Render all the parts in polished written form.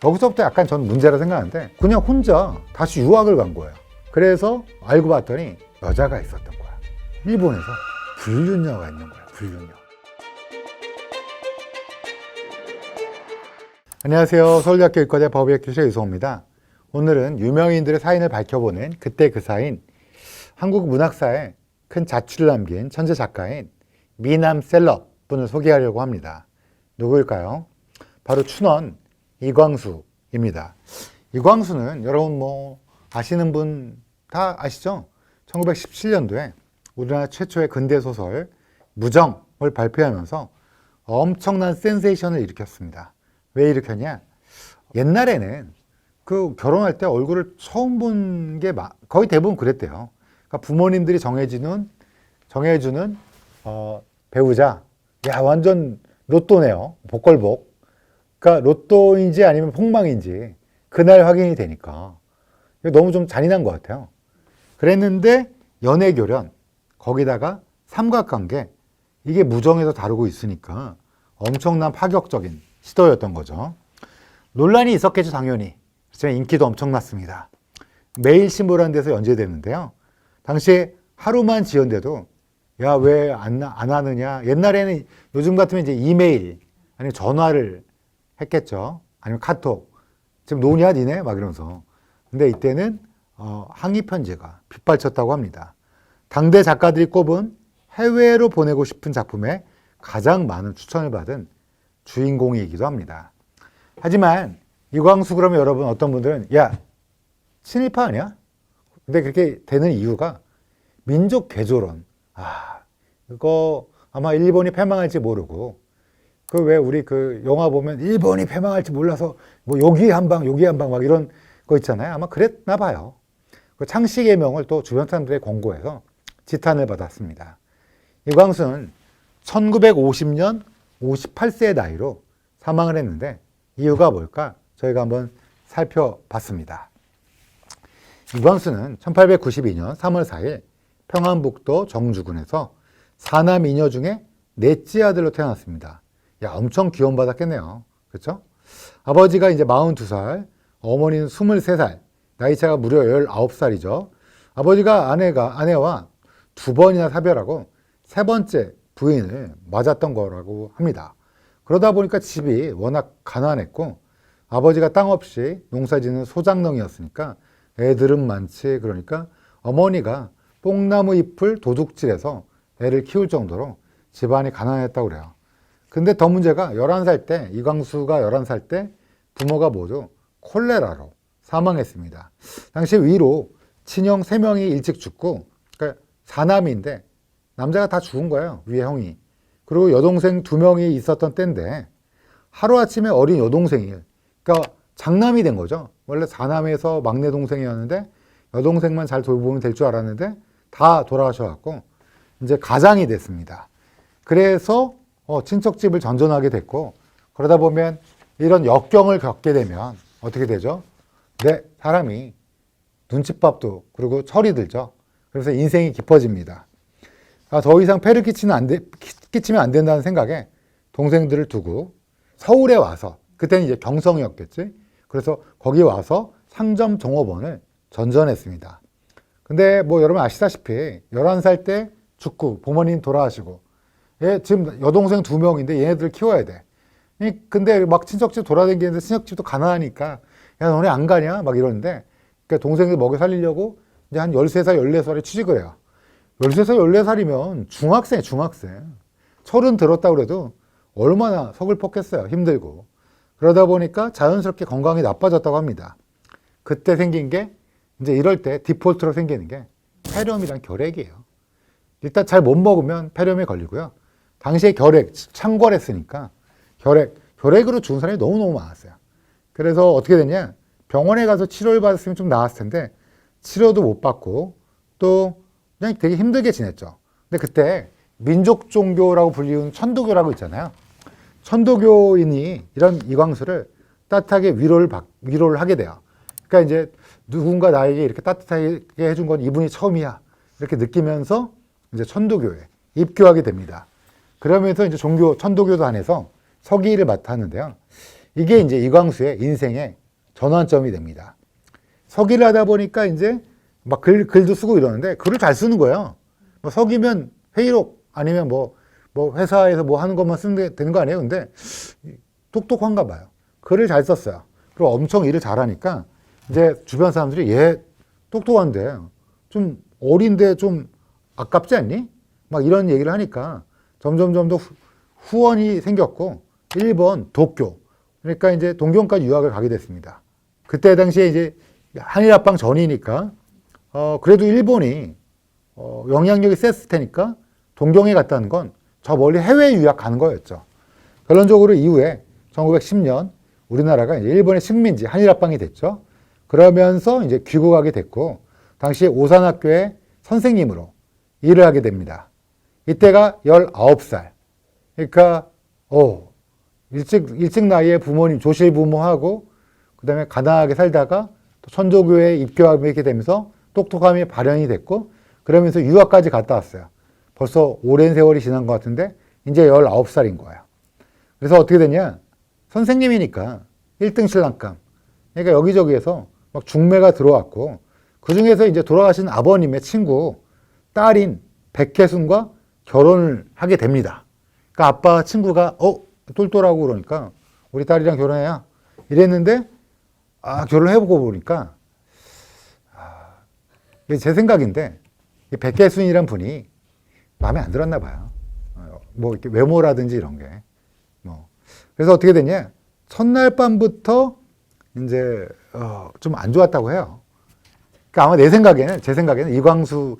여기서부터 약간 전 문제라 생각하는데 그냥 혼자 다시 유학을 간 거예요. 그래서 알고 봤더니 여자가 있었던 거야. 일본에서 불륜녀가 있는 거야. 불륜녀. 안녕하세요. 서울대학교 의과대 법의학교실 유성호입니다. 오늘은 유명인들의 사인을 밝혀보는 그때 그 사인, 한국 문학사에 큰 자취를 남긴 천재 작가인 미남 셀럽 분을 소개하려고 합니다. 누구일까요? 바로 춘원 이광수입니다. 이광수는 여러분 아시는 분 다 아시죠? 1917년도에 우리나라 최초의 근대소설 무정을 발표하면서 엄청난 센세이션을 일으켰습니다. 왜 일으켰냐? 옛날에는 그 결혼할 때 얼굴을 처음 본 게 거의 대부분 그랬대요. 그러니까 부모님들이 정해주는 배우자, 야 완전 로또네요. 복걸복. 그러니까 로또인지 아니면 폭망인지 그날 확인이 되니까 너무 좀 잔인한 것 같아요. 그랬는데 연애교련, 거기다가 삼각관계, 이게 무정에서 다루고 있으니까 엄청난 파격적인 시도였던 거죠. 논란이 있었겠죠, 당연히. 하지만 인기도 엄청났습니다. 매일신보라는 데서 연재됐는데요. 당시에 하루만 지연돼도 야, 왜 안 하느냐. 옛날에는 요즘 같으면 이제 이메일 아니면 전화를 했겠죠. 아니면 카톡. 지금 노냐 니네? 막 이러면서. 근데 이때는 항의 편지가 빗발쳤다고 합니다. 당대 작가들이 꼽은 해외로 보내고 싶은 작품에 가장 많은 추천을 받은 주인공이기도 합니다. 하지만 이광수 그러면 여러분 어떤 분들은 야, 친일파 아니야? 근데 그렇게 되는 이유가 민족 괴조론. 이거 아마 일본이 패망할지 모르고 그 왜 우리 그 영화 보면 일본이 패망할지 몰라서 여기 한 방 막 이런 거 있잖아요. 아마 그랬나 봐요. 그 창씨개명을 또 주변 사람들의 권고해서 지탄을 받았습니다. 이광수는 1950년 58세의 나이로 사망을 했는데 이유가 뭘까? 저희가 한번 살펴봤습니다. 이광수는 1892년 3월 4일 평안북도 정주군에서 사남 2녀 중에 넷째 아들로 태어났습니다. 야, 엄청 귀염받았겠네요. 그렇죠? 아버지가 이제 42살, 어머니는 23살, 나이차가 무려 19살이죠. 아버지가 아내와 두 번이나 사별하고 세 번째 부인을 맞았던 거라고 합니다. 그러다 보니까 집이 워낙 가난했고 아버지가 땅 없이 농사짓는 소장농이었으니까 애들은 많지. 그러니까 어머니가 뽕나무 잎을 도둑질해서 애를 키울 정도로 집안이 가난했다고 그래요. 근데 더 문제가 11살 때, 이광수가 11살 때 부모가 모두 콜레라로 사망했습니다. 당시 위로 친형 3명이 일찍 죽고, 그러니까 4남인데 남자가 다 죽은 거예요, 위에 형이. 그리고 여동생 2명이 있었던 때인데 하루아침에 어린 여동생이, 그러니까 장남이 된 거죠. 원래 4남에서 막내 동생이었는데 여동생만 잘 돌보면 될 줄 알았는데 다 돌아가셔갖고 이제 가장이 됐습니다. 그래서 친척집을 전전하게 됐고, 그러다 보면 이런 역경을 겪게 되면 어떻게 되죠? 사람이 눈칫밥도 그리고 철이 들죠. 그래서 인생이 깊어집니다. 더 이상 폐를 끼치면 안 된다는 생각에 동생들을 두고 서울에 와서, 그때는 이제 경성이었겠지. 그래서 거기 와서 상점 종업원을 전전했습니다. 근데 여러분 아시다시피 11살 때 죽고 부모님 돌아가시고 지금 여동생 2명인데 얘네들 키워야 돼. 근데 막 친척집 돌아다니는데 친척집도 가난하니까 야, 너네 안 가냐? 막 이러는데 그러니까 동생들 먹여 살리려고 이제 한 13살, 14살에 취직을 해요. 13살, 14살이면 중학생. 철은 들었다고 그래도 얼마나 서글펐겠어요. 힘들고. 그러다 보니까 자연스럽게 건강이 나빠졌다고 합니다. 그때 생긴 게 이제 이럴 때 디폴트로 생기는 게 폐렴이란 결핵이에요. 일단 잘 못 먹으면 폐렴에 걸리고요. 당시에 결핵, 창궐했으니까 결핵으로 죽은 사람이 너무너무 많았어요. 그래서 어떻게 됐냐? 병원에 가서 치료를 받았으면 좀 나았을 텐데 치료도 못 받고 또 그냥 되게 힘들게 지냈죠. 근데 그때 민족 종교라고 불리운 천도교라고 있잖아요. 천도교인이 이런 이광수를 따뜻하게 위로를 하게 돼요. 그러니까 이제 누군가 나에게 이렇게 따뜻하게 해준 건 이분이 처음이야. 이렇게 느끼면서 이제 천도교에 입교하게 됩니다. 그러면서 이제 천도교단에서 서기를 맡았는데요. 이게 이제 이광수의 인생의 전환점이 됩니다. 서기를 하다 보니까 이제 막 글도 쓰고 이러는데 글을 잘 쓰는 거예요. 뭐 서기면 회의록 아니면 뭐 회사에서 뭐 하는 것만 쓰면 되는 거 아니에요? 근데 똑똑한가 봐요. 글을 잘 썼어요. 그리고 엄청 일을 잘하니까 이제 주변 사람들이 얘 똑똑한데 좀 어린데 좀 아깝지 않니? 막 이런 얘기를 하니까 점점 더 후원이 생겼고 1번 도쿄. 그러니까 이제 동경까지 유학을 가게 됐습니다. 그때 당시에 이제 한일합방 전이니까 그래도 일본이 영향력이 셌을 테니까 동경에 갔다는 건 저 멀리 해외 유학 가는 거였죠. 결론적으로 이후에 1910년 우리나라가 이제 일본의 식민지 한일합방이 됐죠. 그러면서 이제 귀국하게 됐고 당시 오산학교의 선생님으로 일을 하게 됩니다. 이때가 19살. 그러니까 일찍 나이에 부모님 조실 부모하고 그다음에 가난하게 살다가 또 천주교에 입교하게 되면서 똑똑함이 발현이 됐고 그러면서 유학까지 갔다 왔어요. 벌써 오랜 세월이 지난 것 같은데 이제 19살인 거예요. 그래서 어떻게 되냐? 선생님이니까 1등 신랑감. 그러니까 여기저기에서 막 중매가 들어왔고 그 중에서 이제 돌아가신 아버님의 친구 딸인 백혜순과 결혼을 하게 됩니다. 그러니까 아빠 친구가 똘똘하고 그러니까 우리 딸이랑 결혼해야 이랬는데 결혼해보고 보니까 이게 제 생각인데 이 백혜순이란 분이 마음에 안 들었나 봐요. 뭐 이렇게 외모라든지 이런 게. 그래서 어떻게 됐냐? 첫날 밤부터 이제 좀 안 좋았다고 해요. 그러니까 아마 제 생각에는 이광수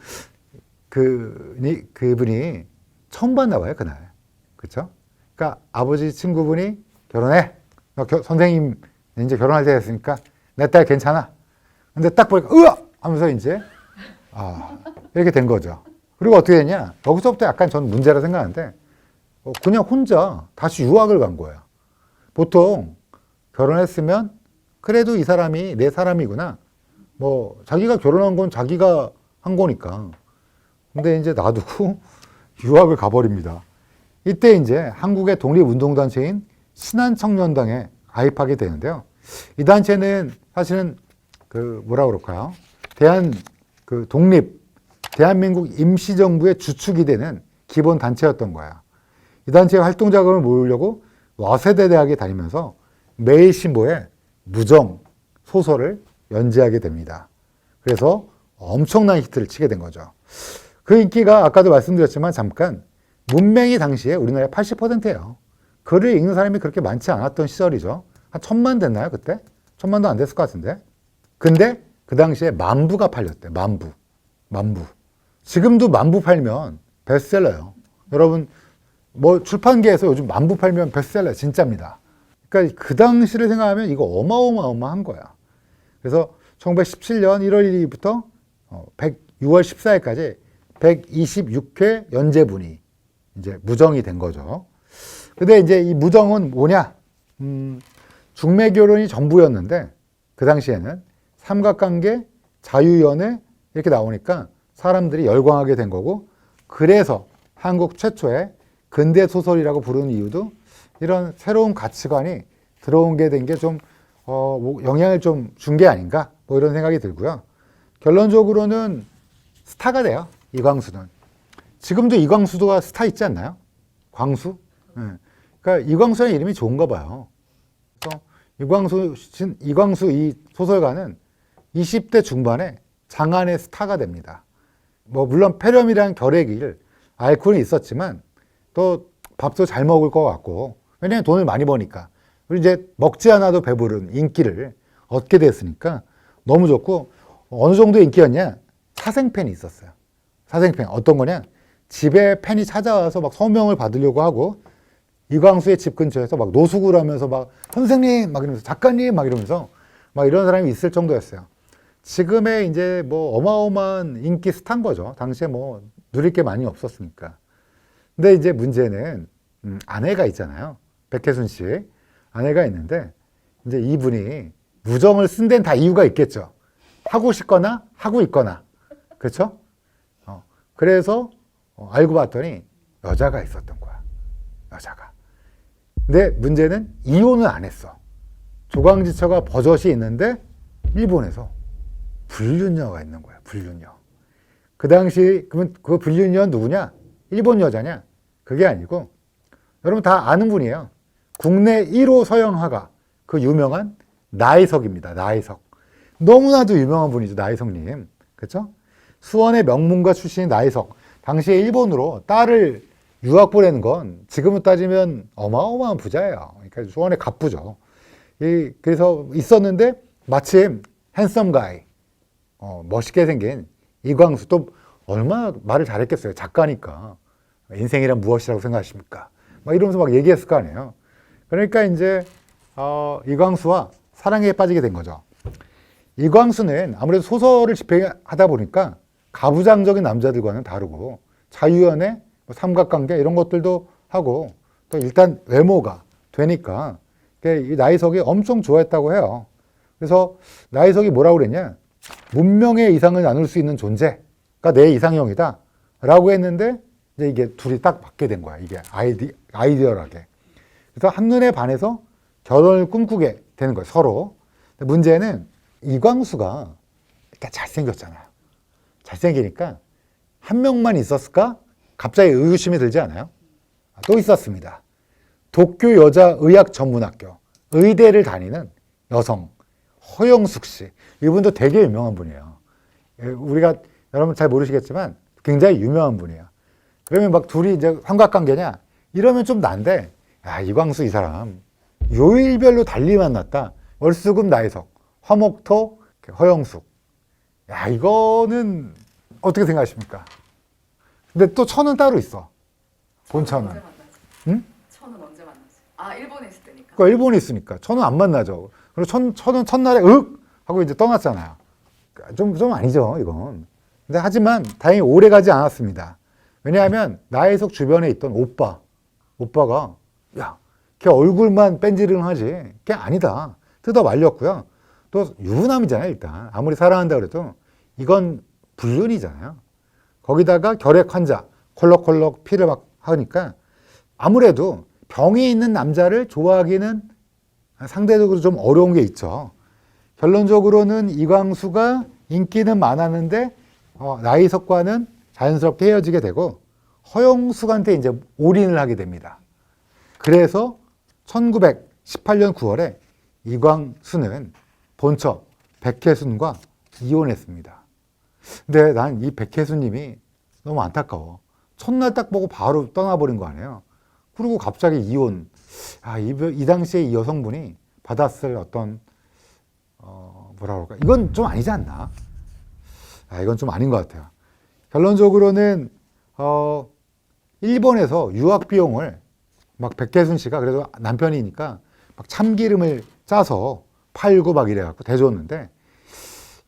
그분이 처음 봤나 봐요, 그날. 그렇죠? 그러니까 아버지 친구분이 결혼해. 선생님 이제 결혼할 때 됐으니까 내 딸 괜찮아. 근데 딱 보니까 으악! 하면서 이제 이렇게 된 거죠. 그리고 어떻게 됐냐? 여기서부터 약간 전 문제라 생각하는데 그냥 혼자 다시 유학을 간 거예요. 보통 결혼했으면 그래도 이 사람이 내 사람이구나. 뭐 자기가 결혼한 건 자기가 한 거니까. 근데 이제 놔두고 유학을 가버립니다. 이때 이제 한국의 독립운동단체인 신한청년당에 가입하게 되는데요. 이 단체는 사실은 뭐라 그럴까요? 대한민국 임시정부의 주축이 되는 기본 단체였던 거예요. 이 단체의 활동 자금을 모으려고 와세대 대학에 다니면서 매일신보에 무정 소설을 연재하게 됩니다. 그래서 엄청난 히트를 치게 된 거죠. 그 인기가 아까도 말씀드렸지만 잠깐 문맹이 당시에 우리나라의 80%예요. 글을 읽는 사람이 그렇게 많지 않았던 시절이죠. 한 1000만 됐나요 그때? 1000만도 안 됐을 것 같은데. 근데 그 당시에 만부가 팔렸대. 만부. 지금도 만부 팔면 베스트셀러예요. 여러분 뭐 출판계에서 요즘 만부 팔면 베스트셀러 진짜입니다. 그러니까 그 당시를 생각하면 이거 어마어마한 거야. 그래서 1917년 1월 1일부터 6월 14일까지 126회 연재분이 이제 무정이 된 거죠. 근데 이제 이 무정은 뭐냐? 중매 결혼이 전부였는데 그 당시에는 삼각관계, 자유연애 이렇게 나오니까 사람들이 열광하게 된 거고 그래서 한국 최초의 근대 소설이라고 부르는 이유도 이런 새로운 가치관이 들어온 게 된 게 좀 영향을 좀 준 게 아닌가 뭐 이런 생각이 들고요. 결론적으로는 스타가 돼요. 이광수는. 지금도 이광수도가 스타 있지 않나요? 광수? 네. 그러니까 이광수라는 이름이 좋은가 봐요. 그래서 이광수 이 소설가는 20대 중반에 장안의 스타가 됩니다. 뭐 물론 폐렴이랑 결핵일 알코올이 있었지만 또 밥도 잘 먹을 것 같고 왜냐하면 돈을 많이 버니까 그리고 이제 먹지 않아도 배부른 인기를 얻게 됐으니까 너무 좋고 어느 정도 인기였냐? 사생팬이 있었어요. 사생팬 어떤 거냐? 집에 팬이 찾아와서 막 서명을 받으려고 하고 이광수의 집 근처에서 막 노숙을 하면서 막 선생님 막 이러면서 작가님 막 이러면서 막 이런 사람이 있을 정도였어요. 지금의 이제 뭐 어마어마한 인기 스타인 거죠. 당시에 뭐 누릴 게 많이 없었으니까. 근데 이제 문제는 아내가 있잖아요. 백혜순 씨 아내가 있는데 이제 이분이 무정을 쓴 데는 다 이유가 있겠죠. 하고 싶거나 하고 있거나 그렇죠? 그래서 알고 봤더니 여자가 있었던 거야. 여자가. 근데 문제는 이혼을 안 했어. 조강지처가 버젓이 있는데 일본에서 불륜녀가 있는 거야. 불륜녀. 그 당시 그러면 그 불륜녀는 누구냐? 일본 여자냐? 그게 아니고 여러분 다 아는 분이에요. 국내 1호 서양 화가 그 유명한 나혜석입니다. 나혜석. 너무나도 유명한 분이죠. 나혜석님. 그렇죠? 수원의 명문가 출신인 나혜석. 당시에 일본으로 딸을 유학 보내는 건 지금으로 따지면 어마어마한 부자예요. 그러니까 수원의 갑부죠. 그래서 있었는데 마침 핸섬 가이, 멋있게 생긴 이광수, 또 얼마나 말을 잘했겠어요. 작가니까. 인생이란 무엇이라고 생각하십니까? 막 이러면서 막 얘기했을 거 아니에요. 그러니까 이제 이광수와 사랑에 빠지게 된 거죠. 이광수는 아무래도 소설을 집필하다 보니까 가부장적인 남자들과는 다르고 자유연애, 삼각관계 이런 것들도 하고 또 일단 외모가 되니까 이 나혜석이 엄청 좋아했다고 해요. 그래서 나혜석이 뭐라고 그랬냐? 문명의 이상을 나눌 수 있는 존재가 내 이상형이다 라고 했는데 이제 이게 둘이 딱 맞게 된 거야. 이게 아이디어하게. 그래서 한눈에 반해서 결혼을 꿈꾸게 되는 거예요. 서로. 근데 문제는 이광수가 일단 잘생겼잖아요. 잘생기니까 한 명만 있었을까? 갑자기 의구심이 들지 않아요? 또 있었습니다. 도쿄 여자의학전문학교 의대를 다니는 여성 허영숙 씨. 이분도 되게 유명한 분이에요. 우리가 여러분 잘 모르시겠지만 굉장히 유명한 분이에요. 그러면 막 둘이 이제 삼각관계냐? 이러면 좀 난데, 야, 이광수 이 사람 요일별로 달리 만났다. 월수금 나혜석, 화목토 허영숙. 야, 이거는 어떻게 생각하십니까? 근데 또 천은 따로 있어. 본천은. 언제 만나지? 응? 천은 언제 만나지? 아, 일본에 있을 때니까. 그러니까 일본에 있으니까 천은 안 만나죠. 그리고 천은 첫날에 윽 하고 이제 떠났잖아요. 좀 아니죠, 이건. 근데 하지만 다행히 오래 가지 않았습니다. 왜냐하면 나혜석 주변에 있던 오빠가 야, 걔 얼굴만 뺀지르하지 걔 아니다. 뜯어 말렸고요. 또 유부남이잖아요. 일단 아무리 사랑한다 그래도 이건 불륜이잖아요. 거기다가 결핵 환자 콜록콜록 피를 막 하니까 아무래도 병이 있는 남자를 좋아하기는 상대적으로 좀 어려운 게 있죠. 결론적으로는 이광수가 인기는 많았는데 나혜석과는 자연스럽게 헤어지게 되고 허영숙한테 이제 올인을 하게 됩니다. 그래서 1918년 9월에 이광수는 본처 백혜순과 이혼했습니다. 근데 난 이 백혜순님이 너무 안타까워. 첫날 딱 보고 바로 떠나버린 거 아니에요. 그리고 갑자기 이혼. 이 당시에 이 여성분이 받았을 어떤 뭐라 그럴까? 이건 좀 아니지 않나? 이건 좀 아닌 것 같아요. 결론적으로는 일본에서 유학 비용을 막 백혜순 씨가 그래도 남편이니까 막 참기름을 짜서 팔고 막 이래갖고 대줬는데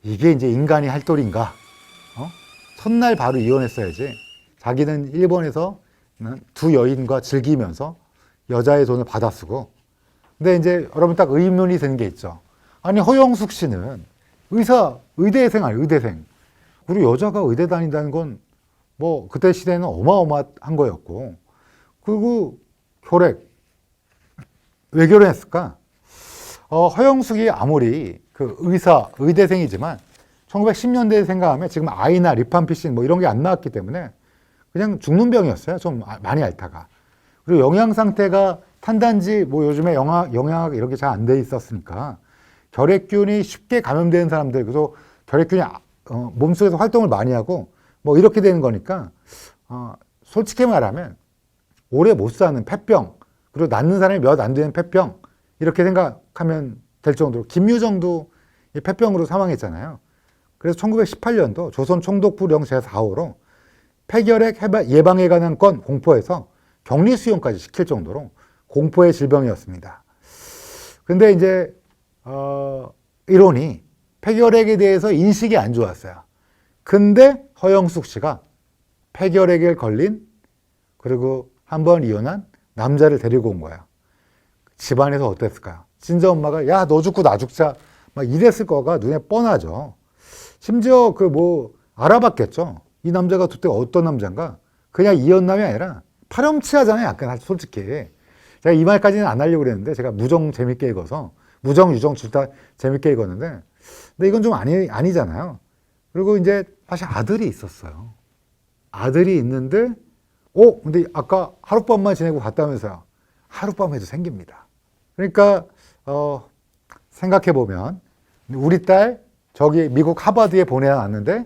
이게 이제 인간이 할 도리인가? 첫날 바로 이혼했어야지. 자기는 일본에서 두 여인과 즐기면서 여자의 돈을 받아 쓰고. 근데 이제 여러분 딱 의문이 드는 게 있죠. 아니 허영숙 씨는 의대생 아니에요, 의대생. 우리 여자가 의대 다닌다는 건 뭐 그때 시대에는 어마어마한 거였고. 그리고 결핵. 왜 결혼했을까? 허영숙이 아무리 그 의대생이지만 1910년대에 생각하면 지금 아이나 리팜피신 뭐 이런 게 안 나왔기 때문에 그냥 죽는 병이었어요. 좀 많이 앓다가. 그리고 영양 상태가 탄단지 뭐 요즘에 영양 이렇게 잘 안 돼 있었으니까 결핵균이 쉽게 감염되는 사람들, 그래서 결핵균이 몸속에서 활동을 많이 하고 뭐 이렇게 되는 거니까 솔직히 말하면 오래 못 사는 폐병, 그리고 낫는 사람이 몇 안 되는 폐병 이렇게 생각하면 될 정도로 김유정도 이 폐병으로 사망했잖아요. 그래서 1918년도 조선 총독부령 제4호로 폐결핵 예방에 관한 건 공포에서 격리 수용까지 시킬 정도로 공포의 질병이었습니다. 근데 이제 이론이 폐결핵에 대해서 인식이 안 좋았어요. 근데 허영숙 씨가 폐결핵에 걸린 그리고 한 번 이혼한 남자를 데리고 온 거예요. 집안에서 어땠을까요? 친정엄마가 야, 너 죽고 나 죽자 막 이랬을 거가 눈에 뻔하죠. 심지어 알아봤겠죠. 이 남자가 그때 어떤 남자인가? 그냥 이혼남이 아니라 파렴치하잖아요. 약간 솔직히. 제가 이 말까지는 안 하려고 그랬는데 제가 무정 재밌게 읽어서 무정, 유정 둘 다 재밌게 읽었는데, 근데 이건 좀 아니잖아요. 그리고 이제 사실 아들이 있었어요. 아들이 있는데, 근데 아까 하룻밤만 지내고 갔다면서요. 하룻밤에도 생깁니다. 그러니까, 생각해보면, 우리 딸, 저기 미국 하버드에 보내놨는데,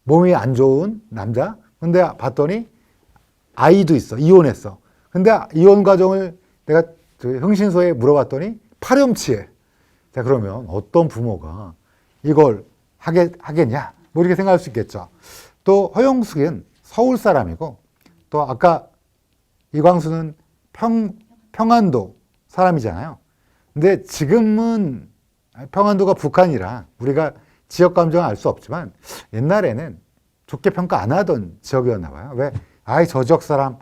몸이 안 좋은 남자. 근데 봤더니, 아이도 있어. 이혼했어. 근데 이혼 과정을 내가 흥신소에 물어봤더니, 파렴치해. 자, 그러면 어떤 부모가 이걸 하겠냐? 뭐 이렇게 생각할 수 있겠죠. 또 허영숙은 서울 사람이고, 또 아까 이광수는 평안도 사람이잖아요. 근데 지금은 평안도가 북한이라 우리가 지역 감정을 알 수 없지만 옛날에는 좋게 평가 안 하던 지역이었나 봐요. 왜? 아이, 저 지역 사람,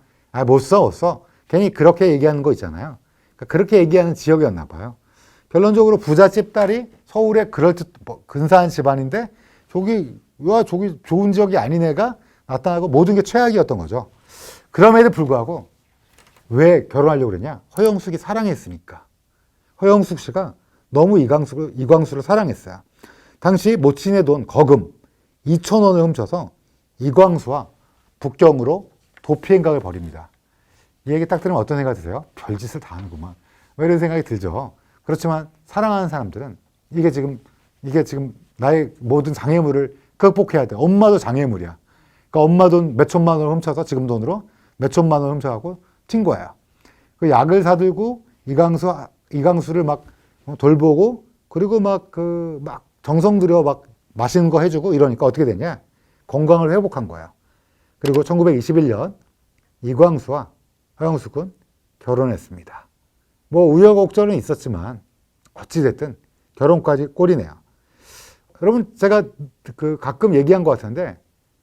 못 써. 괜히 그렇게 얘기하는 거 있잖아요. 그러니까 그렇게 얘기하는 지역이었나 봐요. 결론적으로 부잣집 딸이 서울에 근사한 집안인데 저기 좋은 지역이 아닌 애가 나타나고 모든 게 최악이었던 거죠. 그럼에도 불구하고 왜 결혼하려고 그랬냐? 허영숙이 사랑했으니까. 허영숙 씨가 너무 이광수를 사랑했어요. 당시 모친의 돈 거금 2,000원을 훔쳐서 이광수와 북경으로 도피 행각을 벌입니다. 이 얘기 딱 들으면 어떤 생각이 드세요? 별짓을 다 하는구만. 왜 이런 생각이 들죠? 그렇지만 사랑하는 사람들은 이게 지금 나의 모든 장애물을 극복해야 돼. 엄마도 장애물이야. 그러니까 엄마 돈 몇천만 원을 훔쳐서 지금 돈으로 몇천만 원을 훔쳐가고 튄 거예요. 그 약을 사들고 이광수를 막 돌보고 그리고 막 정성 들여 막 맛있는 거 해주고 이러니까 어떻게 됐냐? 건강을 회복한 거예요. 그리고 1921년 이광수와 허영숙은 결혼했습니다. 뭐 우여곡절은 있었지만 어찌됐든 결혼까지 꼴이네요. 여러분 제가 가끔 얘기한 것 같은데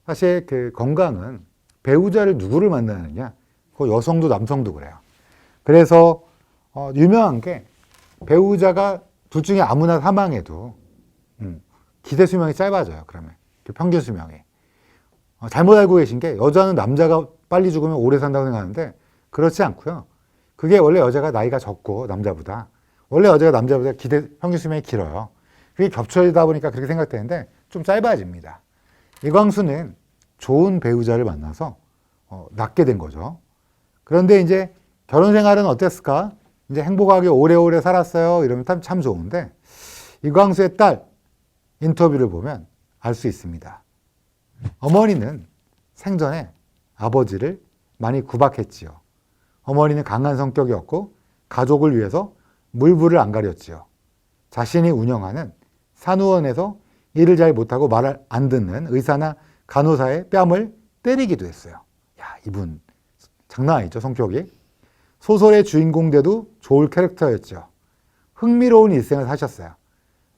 사실 건강은 배우자를 누구를 만나느냐 그 여성도 남성도 그래요. 그래서 유명한 게 배우자가 둘 중에 아무나 사망해도 기대 수명이 짧아져요. 그러면 평균 수명이 잘못 알고 계신 게 여자는 남자가 빨리 죽으면 오래 산다고 생각하는데 그렇지 않고요. 그게 원래 여자가 나이가 적고 남자보다 원래 여자가 남자보다 평균 수명이 길어요. 그게 겹쳐지다 보니까 그렇게 생각되는데 좀 짧아집니다. 이광수는 좋은 배우자를 만나서 낳게 된 거죠. 그런데 이제 결혼 생활은 어땠을까? 이제 행복하게 오래오래 살았어요. 이러면 참 좋은데 이광수의 딸 인터뷰를 보면 알 수 있습니다. 어머니는 생전에 아버지를 많이 구박했지요. 어머니는 강한 성격이었고 가족을 위해서 물불을 안 가렸지요. 자신이 운영하는 산후원에서 일을 잘 못하고 말을 안 듣는 의사나 간호사의 뺨을 때리기도 했어요. 야, 이분 장난 아니죠, 성격이. 소설의 주인공 돼도 좋을 캐릭터였죠. 흥미로운 일생을 사셨어요.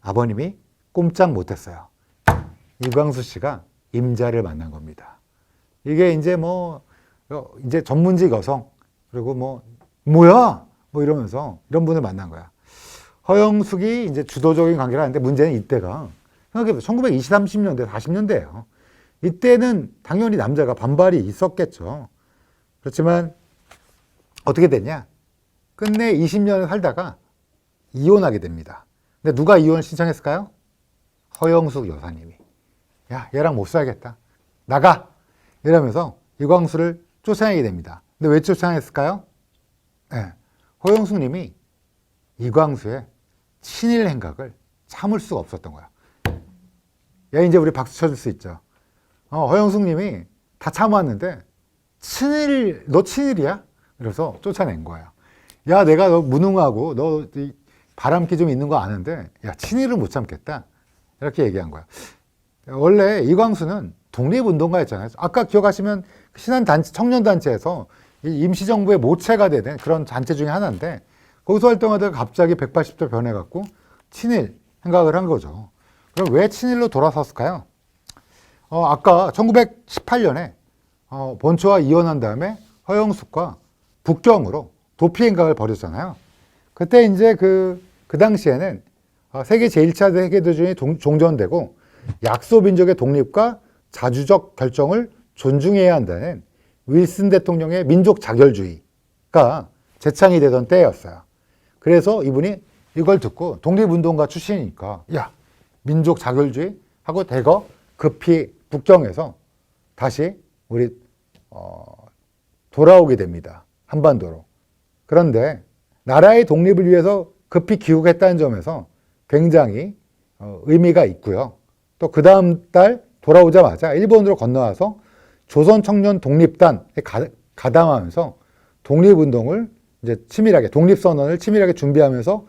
아버님이 꼼짝 못했어요. 이광수 씨가 임자를 만난 겁니다. 이게 이제 이제 전문직 여성, 그리고 뭐야? 이러면서 이런 분을 만난 거야. 허영숙이 이제 주도적인 관계를 하는데 문제는 이때가, 생각해보세요. 1920, 30년대, 40년대예요. 이때는 당연히 남자가 반발이 있었겠죠. 그렇지만 어떻게 됐냐? 끝내 20년을 살다가 이혼하게 됩니다. 근데 누가 이혼을 신청했을까요? 허영숙 여사님이. 야, 얘랑 못 살겠다. 나가! 이러면서 이광수를 쫓아내게 됩니다. 근데 왜 쫓아냈을까요? 네, 허영숙 님이 이광수의 친일 행각을 참을 수가 없었던 거야. 야, 이제 우리 박수 쳐줄 수 있죠. 허영숙 님이 다 참았는데 너 친일이야? 그래서 쫓아낸 거예요. 야, 내가 너 무능하고 너 바람기 좀 있는 거 아는데 야, 친일을 못 참겠다. 이렇게 얘기한 거야. 원래 이광수는 독립운동가였잖아요. 아까 기억하시면 신한단체, 청년단체에서 임시정부의 모체가 되는 그런 단체 중에 하나인데 거기서 활동하다가 갑자기 180도 변해갖고 친일 생각을 한 거죠. 그럼 왜 친일로 돌아섰을까요? 아까 1918년에 본초와 이혼한 다음에 허영숙과 북경으로 도피 행각을 벌였잖아요. 그때 이제 그 당시에는 세계 제1차 세계대전이 종전되고 약소민족의 독립과 자주적 결정을 존중해야 한다는 윌슨 대통령의 민족 자결주의가 재창이 되던 때였어요. 그래서 이분이 이걸 듣고 독립운동가 출신이니까 야, 민족 자결주의 하고 대거 급히 북경에서 다시 우리 돌아오게 됩니다. 한반도로. 그런데 나라의 독립을 위해서 급히 귀국했다는 점에서 굉장히 의미가 있고요. 또 그 다음 달 돌아오자마자 일본으로 건너와서 조선청년 독립단에 가담하면서 독립운동을 이제 치밀하게, 독립선언을 치밀하게 준비하면서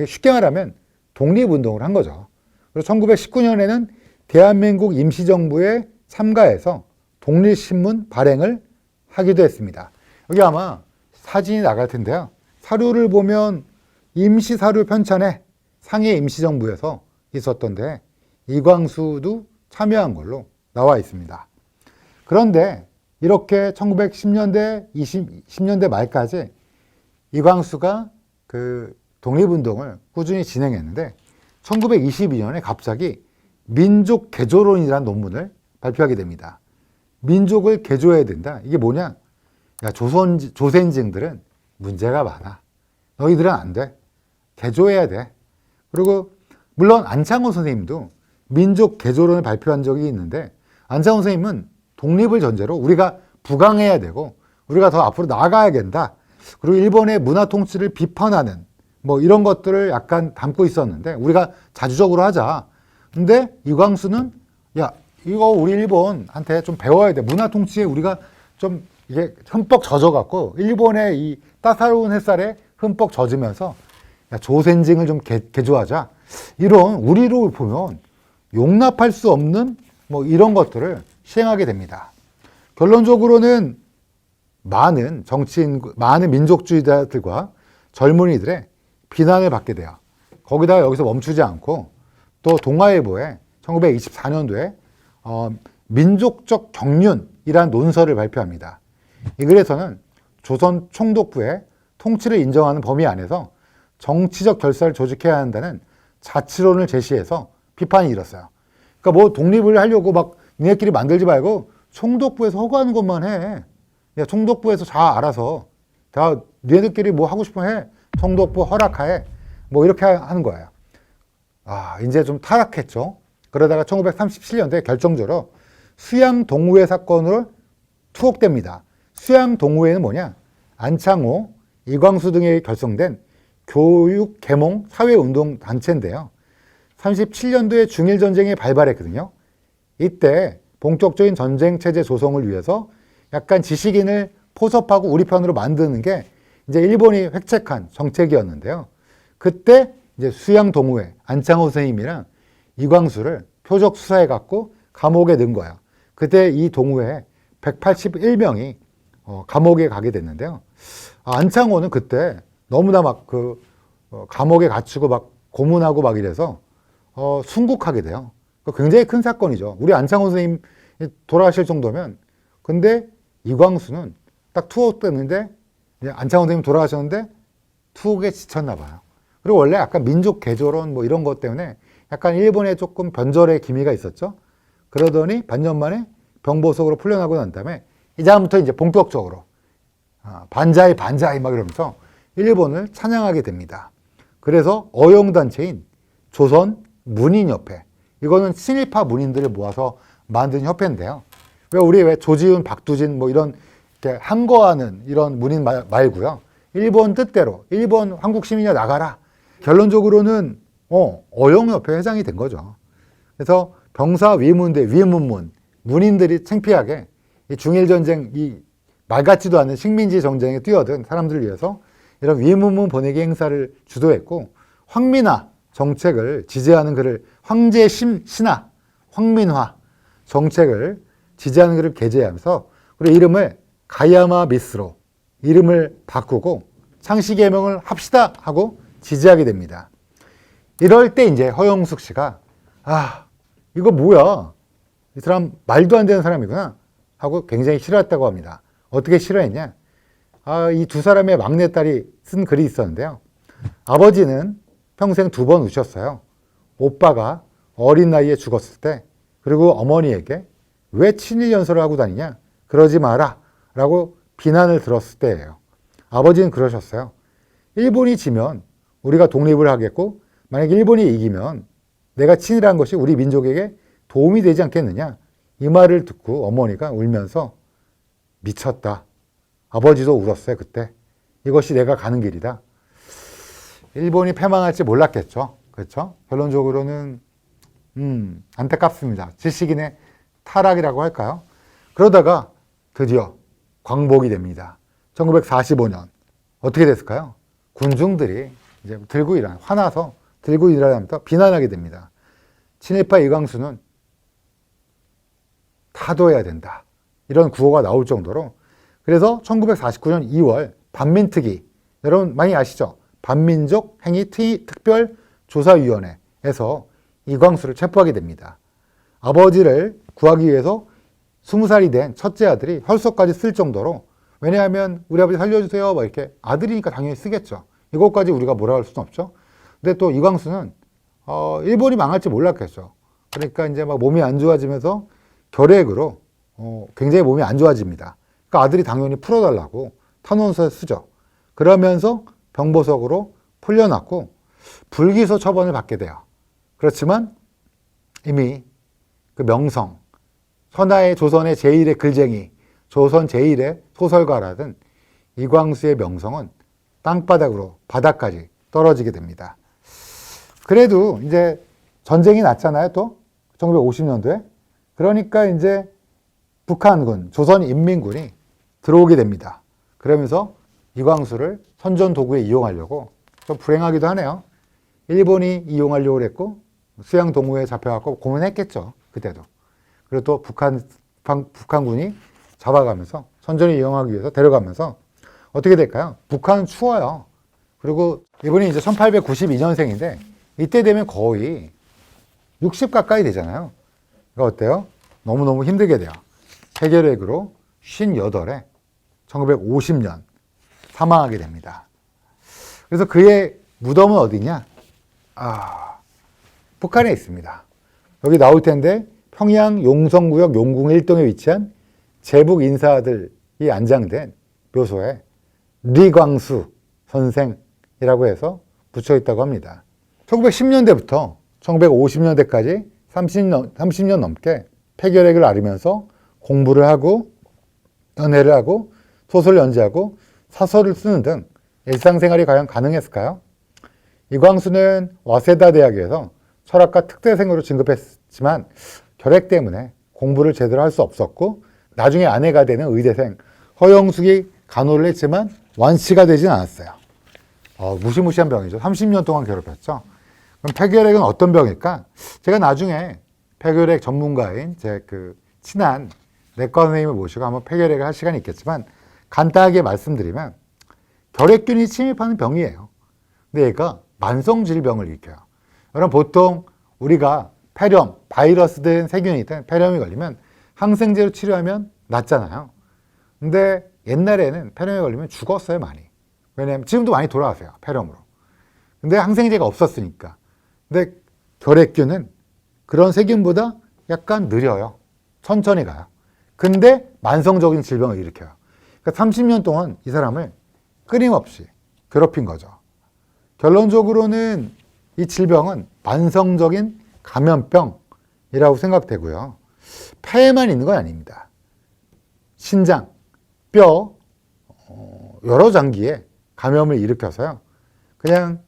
쉽게 말하면 독립운동을 한 거죠. 그래서 1919년에는 대한민국 임시정부에 참가해서 독립신문 발행을 하기도 했습니다. 여기 아마 사진이 나갈 텐데요. 사료를 보면 임시사료 편찬에 상해 임시정부에서 있었던데 이광수도 참여한 걸로 나와 있습니다. 그런데 이렇게 1910년대, 2010년대 말까지 이광수가 그 독립운동을 꾸준히 진행했는데 1922년에 갑자기 민족 개조론이라는 논문을 발표하게 됩니다. 민족을 개조해야 된다. 이게 뭐냐? 야, 조선인들은 문제가 많아. 너희들은 안 돼. 개조해야 돼. 그리고 물론 안창호 선생님도 민족 개조론을 발표한 적이 있는데 안창호 선생님은 독립을 전제로 우리가 부강해야 되고 우리가 더 앞으로 나아가야 된다. 그리고 일본의 문화 통치를 비판하는 뭐 이런 것들을 약간 담고 있었는데 우리가 자주적으로 하자. 근데 이광수는 야, 이거 우리 일본한테 좀 배워야 돼. 문화 통치에 우리가 좀 이게 흠뻑 젖어갖고 일본의 이 따사로운 햇살에 흠뻑 젖으면서 야, 조센징을 좀 개조하자. 이런 우리로 보면 용납할 수 없는 뭐 이런 것들을 시행하게 됩니다. 결론적으로는 많은 정치인, 많은 민족주의자들과 젊은이들의 비난을 받게 돼요. 거기다가 여기서 멈추지 않고 또 동아일보에 1924년도에 민족적 경륜이라는 논설을 발표합니다. 이 글에서는 조선 총독부의 통치를 인정하는 범위 안에서 정치적 결사를 조직해야 한다는 자치론을 제시해서 비판이 일었어요. 그러니까 뭐 독립을 하려고 막 니네끼리 만들지 말고 총독부에서 허가하는 것만 해. 야, 총독부에서 다 알아서 다 니네들끼리 뭐 하고 싶으면 해. 총독부 허락하에 뭐 이렇게 하는 거예요. 아, 이제 좀 타락했죠. 그러다가 1937년도에 결정적으로 수양 동우회 사건으로 투옥됩니다. 수양 동우회는 뭐냐? 안창호, 이광수 등에 결성된 교육 계몽 사회운동 단체인데요. 37년도에 중일전쟁이 발발했거든요. 이때 본격적인 전쟁 체제 조성을 위해서 약간 지식인을 포섭하고 우리 편으로 만드는 게 이제 일본이 획책한 정책이었는데요. 그때 이제 수양 동우회 안창호 선생님이랑 이광수를 표적 수사해 갖고 감옥에 넣은 거예요. 그때 이 동우회에 181명이 감옥에 가게 됐는데요. 안창호는 그때 너무나 막 감옥에 갇히고 막 고문하고 막 이래서 순국하게 돼요. 굉장히 큰 사건이죠. 우리 안창호 선생님 돌아가실 정도면. 근데 이광수는 딱 투옥됐는데 안창호 선생님 돌아가셨는데 투옥에 지쳤나 봐요. 그리고 원래 약간 민족 개조론 뭐 이런 것 때문에 약간 일본에 조금 변절의 기미가 있었죠. 그러더니 반년 만에 병보석으로 풀려나고 난 다음에 이제부터 이제 본격적으로 반자이 반자이 막 이러면서 일본을 찬양하게 됩니다. 그래서 어용단체인 조선 문인협회, 이거는 친일파 문인들을 모아서 만든 협회인데요. 왜 조지훈, 박두진 뭐 이런 항거하는 이런 문인 말고요. 일본 뜻대로 일본 한국 시민이야 나가라. 결론적으로는 어용협회 회장이 된 거죠. 그래서 병사 위문대 위문문 문인들이 창피하게 이 중일전쟁 이 말 같지도 않은 식민지 정쟁에 뛰어든 사람들을 위해서 이런 위문문 보내기 행사를 주도했고 황민화 정책을 지지하는 글을 황제 신화 황민화 정책을 지지하는 글을 게재하면서 그리고 이름을 가야마 미스로 이름을 바꾸고 창씨 개명을 합시다 하고 지지하게 됩니다. 이럴 때 이제 허영숙 씨가 이거 뭐야? 이 사람 말도 안 되는 사람이구나 하고 굉장히 싫어했다고 합니다. 어떻게 싫어했냐? 이 두 사람의 막내딸이 쓴 글이 있었는데요. 아버지는 평생 2번 우셨어요. 오빠가 어린 나이에 죽었을 때, 그리고 어머니에게 왜 친일 연설을 하고 다니냐? 그러지 마라 라고 비난을 들었을 때예요. 아버지는 그러셨어요. 일본이 지면 우리가 독립을 하겠고 만약 일본이 이기면 내가 친일한 것이 우리 민족에게 도움이 되지 않겠느냐. 이 말을 듣고 어머니가 울면서 미쳤다. 아버지도 울었어요, 그때. 이것이 내가 가는 길이다. 일본이 패망할지 몰랐겠죠. 그렇죠? 결론적으로는 안타깝습니다. 질식인의 타락이라고 할까요? 그러다가 드디어 광복이 됩니다. 1945년 어떻게 됐을까요? 군중들이 이제 화나서 들고 일어나면서 비난하게 됩니다. 친일파 이광수는 타도해야 된다. 이런 구호가 나올 정도로. 그래서 1949년 2월 반민특위, 여러분 많이 아시죠? 반민족 행위 특별조사위원회에서 이광수를 체포하게 됩니다. 아버지를 구하기 위해서 20살이 된 첫째 아들이 혈서까지 쓸 정도로, 왜냐하면 우리 아버지 살려주세요 막 이렇게, 아들이니까 당연히 쓰겠죠. 이것까지 우리가 뭐라 할 수는 없죠. 근데 또 이광수는 일본이 망할지 몰랐겠죠. 그러니까 이제 막 몸이 안 좋아지면서 결핵으로 굉장히 몸이 안 좋아집니다. 그러니까 아들이 당연히 풀어달라고 탄원서에 쓰죠. 그러면서 병보석으로 풀려났고 불기소 처분을 받게 돼요. 그렇지만 이미 그 명성, 선하의 조선의 제1의 글쟁이, 조선 제1의 소설가라던 이광수의 명성은 땅바닥으로 바닥까지 떨어지게 됩니다. 그래도 이제 전쟁이 났잖아요, 또 1950년도에. 그러니까 이제 북한군, 조선인민군이 들어오게 됩니다. 그러면서 이광수를 선전도구에 이용하려고, 좀 불행하기도 하네요. 일본이 이용하려고 했고 수양동호회에 잡혀갖고 고문했겠죠, 그때도. 그리고 또 북한군이 잡아가면서 선전을 이용하기 위해서 데려가면서 어떻게 될까요? 북한은 추워요. 그리고 이분이 이제 1892년생인데 이때 되면 거의 60 가까이 되잖아요. 그러니까 어때요? 너무너무 힘들게 돼요. 폐결핵으로 58에 1950년 사망하게 됩니다. 그래서 그의 무덤은 어디냐? 북한에 있습니다. 여기 나올 텐데 평양 용성구역 용궁 1동에 위치한 제북 인사들이 안장된 묘소에 리광수 선생이라고 해서 붙여 있다고 합니다. 1910년대부터 1950년대까지 30년 넘게 폐결핵을 앓으면서 공부를 하고 연애를 하고 소설을 연재하고 사설을 쓰는 등 일상생활이 과연 가능했을까요? 이광수는 와세다 대학에서 철학과 특대생으로 진급했지만 결핵 때문에 공부를 제대로 할 수 없었고 나중에 아내가 되는 의대생 허영숙이 간호를 했지만 완치가 되진 않았어요. 무시무시한 병이죠. 30년 동안 괴롭혔죠. 그럼 폐결핵은 어떤 병일까? 제가 나중에 폐결핵 전문가인 제 친한 내과 선생님을 모시고 한번 폐결핵을 할 시간이 있겠지만 간단하게 말씀드리면 결핵균이 침입하는 병이에요. 근데 얘가 만성 질병을 일으켜요. 여러분 보통 우리가 폐렴, 바이러스든 세균이든 폐렴이 걸리면 항생제로 치료하면 낫잖아요. 근데 옛날에는 폐렴에 걸리면 죽었어요, 많이. 왜냐하면 지금도 많이 돌아가세요, 폐렴으로. 근데 항생제가 없었으니까. 근데 결핵균은 그런 세균보다 약간 느려요. 천천히 가요. 근데 만성적인 질병을 일으켜요. 그러니까 30년 동안 이 사람을 끊임없이 괴롭힌 거죠. 결론적으로는 이 질병은 만성적인 감염병이라고 생각되고요. 폐에만 있는 건 아닙니다. 신장, 뼈, 여러 장기에 감염을 일으켜서요. 그냥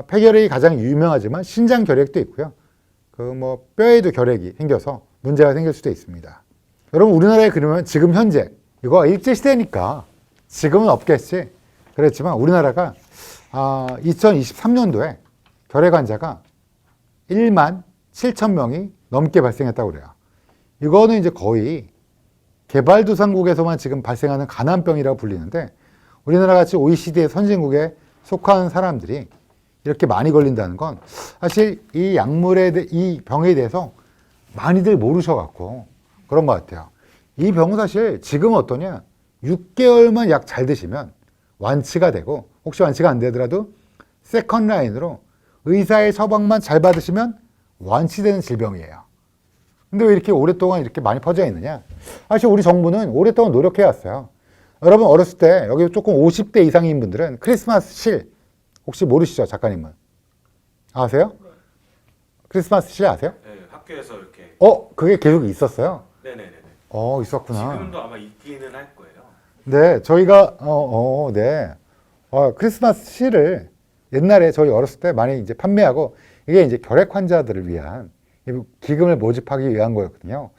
폐결핵이 가장 유명하지만 신장 결핵도 있고요. 뼈에도 결핵이 생겨서 문제가 생길 수도 있습니다. 여러분 우리나라에 그러면 지금 현재 이거 일제시대니까 지금은 없겠지. 그랬지만 우리나라가 2023년도에 결핵 환자가 1만 7천 명이 넘게 발생했다고 그래요. 이거는 이제 거의 개발도상국에서만 지금 발생하는 간암병이라고 불리는데 우리나라 같이 OECD 선진국에 속한 사람들이 이렇게 많이 걸린다는 건 사실 이 이 병에 대해서 많이들 모르셔갖고 그런 것 같아요. 이 병은 사실 지금은 어떠냐? 6개월만 약 잘 드시면 완치가 되고 혹시 완치가 안 되더라도 세컨 라인으로 의사의 처방만 잘 받으시면 완치되는 질병이에요. 근데 왜 이렇게 오랫동안 이렇게 많이 퍼져 있느냐? 사실 우리 정부는 오랫동안 노력해 왔어요. 여러분 어렸을 때 여기 조금 50대 이상인 분들은 크리스마스 실 혹시 모르시죠, 작가님은? 아세요? 크리스마스 시 아세요? 네, 학교에서 이렇게. 그게 계속 있었어요? 네네네. 있었구나. 지금도 아마 있기는 할 거예요. 네, 저희가 네. 크리스마스 시를 옛날에 저희 어렸을 때 많이 이제 판매하고 이게 이제 결핵 환자들을 위한 기금을 모집하기 위한 거였거든요.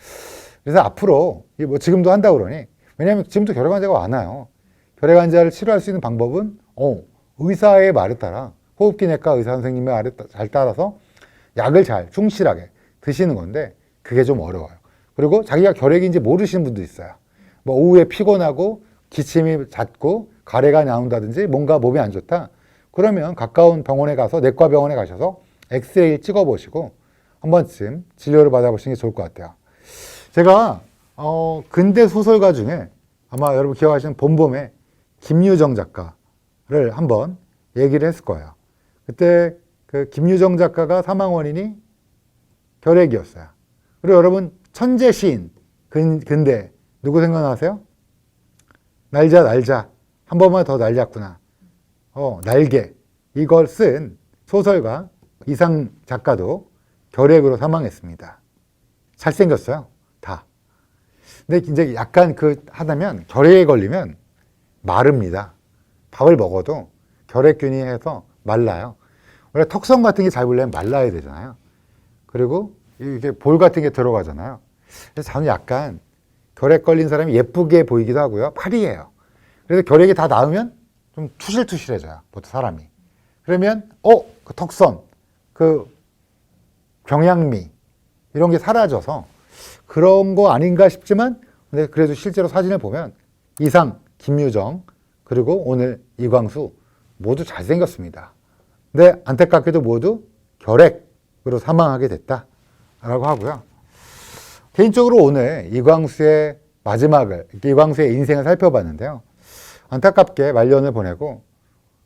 그래서 앞으로 뭐 지금도 한다고 그러니 왜냐하면 지금도 결핵 환자가 많아요. 결핵 환자를 치료할 수 있는 방법은 의사의 말에 따라 호흡기내과 의사 선생님의 말에 잘 따라서 약을 잘 충실하게 드시는 건데 그게 좀 어려워요. 그리고 자기가 결핵인지 모르시는 분도 있어요. 뭐 오후에 피곤하고 기침이 잦고 가래가 나온다든지 뭔가 몸이 안 좋다. 그러면 가까운 병원에 가서 내과 병원에 가셔서 엑스레이를 찍어보시고 한 번쯤 진료를 받아보시는 게 좋을 것 같아요. 제가 근대 소설가 중에 아마 여러분 기억하시는 봄봄의 김유정 작가를 한번 얘기를 했을 거예요. 그때 그 김유정 작가가 사망 원인이 결핵이었어요. 그리고 여러분 천재 시인 근대 누구 생각나세요? 날자 날자 한 번만 더 날잤구나. 날개 이걸 쓴 소설가 이상 작가도 결핵으로 사망했습니다. 잘생겼어요. 다. 근데 이제 약간 하다면 결핵에 걸리면 마릅니다. 밥을 먹어도 결핵균이 해서 말라요. 원래 턱선 같은 게 잘 보려면 말라야 되잖아요. 그리고 이게 볼 같은 게 들어가잖아요. 그래서 저는 약간 결핵 걸린 사람이 예쁘게 보이기도 하고요. 파리해요. 그래서 결핵이 다 나으면 좀 투실투실해져요. 보통 사람이. 그러면 그 턱선, 그 경양미 이런 게 사라져서 그런 거 아닌가 싶지만 근데 그래도 실제로 사진을 보면 이상, 김유정 그리고 오늘 이광수 모두 잘생겼습니다. 근데 안타깝게도 모두 결핵으로 사망하게 됐다라고 하고요. 개인적으로 오늘 이광수의 이광수의 인생을 살펴봤는데요. 안타깝게 말년을 보내고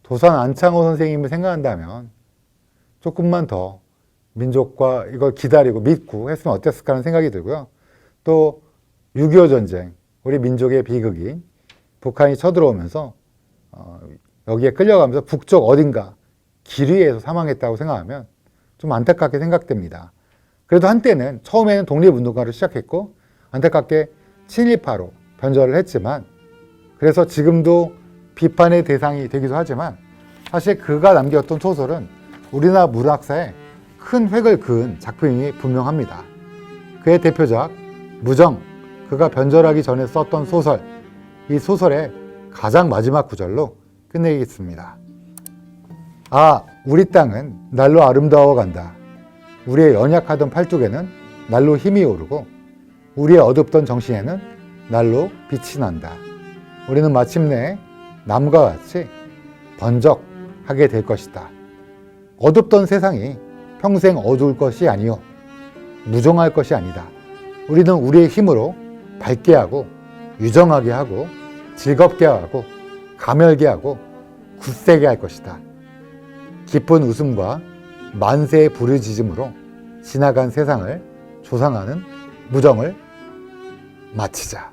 도산 안창호 선생님을 생각한다면 조금만 더 민족과 이걸 기다리고 믿고 했으면 어땠을까 하는 생각이 들고요. 또 6.25 전쟁, 우리 민족의 비극이 북한이 쳐들어오면서 여기에 끌려가면서 북쪽 어딘가 길 위에서 사망했다고 생각하면 좀 안타깝게 생각됩니다. 그래도 한때는 처음에는 독립운동가로 시작했고 안타깝게 친일파로 변절을 했지만 그래서 지금도 비판의 대상이 되기도 하지만 사실 그가 남겼던 소설은 우리나라 문학사에 큰 획을 그은 작품이 분명합니다. 그의 대표작 무정, 그가 변절하기 전에 썼던 소설, 이 소설의 가장 마지막 구절로 끝내겠습니다. 우리 땅은 날로 아름다워 간다. 우리의 연약하던 팔뚝에는 날로 힘이 오르고 우리의 어둡던 정신에는 날로 빛이 난다. 우리는 마침내 남과 같이 번쩍하게 될 것이다. 어둡던 세상이 평생 어두울 것이 아니요 무정할 것이 아니다. 우리는 우리의 힘으로 밝게 하고 유정하게 하고 즐겁게 하고 가멸게 하고 굳세게 할 것이다. 깊은 웃음과 만세의 부르짖음으로 지나간 세상을 조상하는 무정을 마치자.